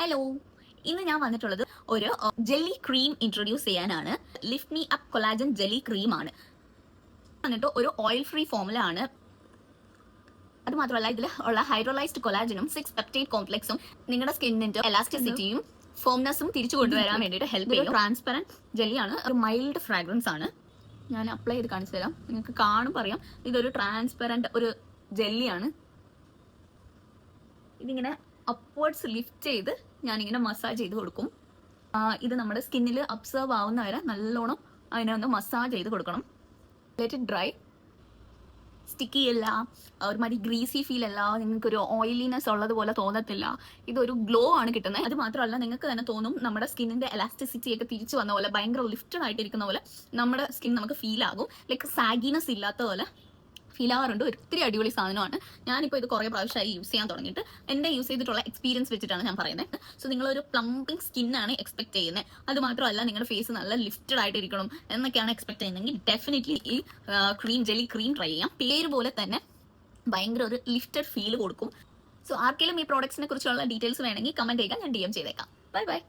Hello, ഇന്ന് ഞാൻ വന്നിട്ടുള്ളത് ഒരു ജെല്ലി ക്രീം ഇൻട്രൊഡ്യൂസ് ചെയ്യാനാണ്. Lift me up collagen jelly cream ആണ്. വന്നിട്ട് ഒരു ഓയിൽ ഫ്രീ ഫോമുലാണ്. അത് മാത്രമല്ല ഇതിൽ ഉള്ള ഹൈഡ്രോളൈസ്ഡ് കൊളാജനും 6 പെപ്റ്റൈഡ് കോംപ്ലക്സും നിങ്ങളുടെ സ്കിന്നിന്റെ എലാസ്റ്റിസിറ്റിയും ഫോംനെസ്സും തിരിച്ചു കൊണ്ടുവരാൻ വേണ്ടിയിട്ട് ഹെൽപ്പ് ചെയ്യും. ട്രാൻസ്പെറന്റ് ജെല്ലിയാണ്, ഒരു മൈൽഡ് ഫ്രാഗ്രൻസ് ആണ്. ഞാൻ അപ്ലൈ ചെയ്ത് കാണിച്ചു തരാം, നിങ്ങൾക്ക് കാണുമ്പോൾ അറിയാം. ഇതൊരു ട്രാൻസ്പെറന്റ് ഒരു ജെല്ലിയാണ്. ഇതിങ്ങനെ അപ്വേർഡ്സ് ലിഫ്റ്റ് ചെയ്ത് ഞാനിങ്ങനെ മസാജ് ചെയ്ത് കൊടുക്കും. ഇത് നമ്മുടെ സ്കിന്നിൽ അബ്സർവ് ആവുന്ന വരെ നല്ലോണം അതിനെ ഒന്ന് മസാജ് ചെയ്ത് കൊടുക്കണം. Let it dry. സ്റ്റിക്കി അല്ല, ഒരുമാതിരി ഗ്രീസി ഫീൽ അല്ല, നിങ്ങൾക്കൊരു ഓയിലിനെസ് ഉള്ളതുപോലെ തോന്നത്തില്ല. ഇതൊരു ഗ്ലോ ആണ് കിട്ടുന്നത്. അത് മാത്രമല്ല നിങ്ങൾക്ക് തന്നെ തോന്നും നമ്മുടെ സ്കിന്നിന്റെ എലാസ്റ്റിസിറ്റി ഒക്കെ തിരിച്ചു വന്ന പോലെ, ഭയങ്കര ലിഫ്റ്റഡ് ആയിട്ടിരിക്കുന്ന പോലെ നമ്മുടെ സ്കിൻ നമുക്ക് ഫീൽ ആകും. ലൈക്ക് സാഗിനെസ് ഇല്ലാത്ത പോലെ ഫീൽ ആവാറുണ്ട്. ഒത്തിരി അടിപൊളി സാധനമാണ്. ഞാനിപ്പോൾ ഇത് കുറേ പ്രാവശ്യമായി യൂസ് ചെയ്യാൻ തുടങ്ങിയിട്ട് എൻ്റെ യൂസ് ചെയ്തിട്ടുള്ള എക്സ്പീരിയൻസ് വെച്ചിട്ടാണ് ഞാൻ പറയുന്നത്. സോ നിങ്ങളൊരു പ്ലംപിംഗ് സ്കിന്നാണ് എക്സ്പെക്ട് ചെയ്യുന്നത്, അത് മാത്രമല്ല നിങ്ങളുടെ ഫേസ് നല്ല ലിഫ്റ്റഡ് ആയിട്ടിരിക്കണം എന്നൊക്കെയാണ് എക്സ്പെക്ട് ചെയ്യുന്നതെങ്കിൽ ഡെഫിനറ്റ്ലി ഈ ജെല്ലി ക്രീം ട്രൈ ചെയ്യാം. പേര് പോലെ തന്നെ ഭയങ്കര ഒരു ലിഫ്റ്റഡ് ഫീൽ കൊടുക്കും. സോ ആർക്കെങ്കിലും ഈ പ്രോഡക്ട്സിനെ കുറിച്ചുള്ള ഡീറ്റെയിൽസ് വേണമെങ്കിൽ കമന്റ് ചെയ്യുക, ഞാൻ DM ചെയ്തേക്കാം. Bye bye.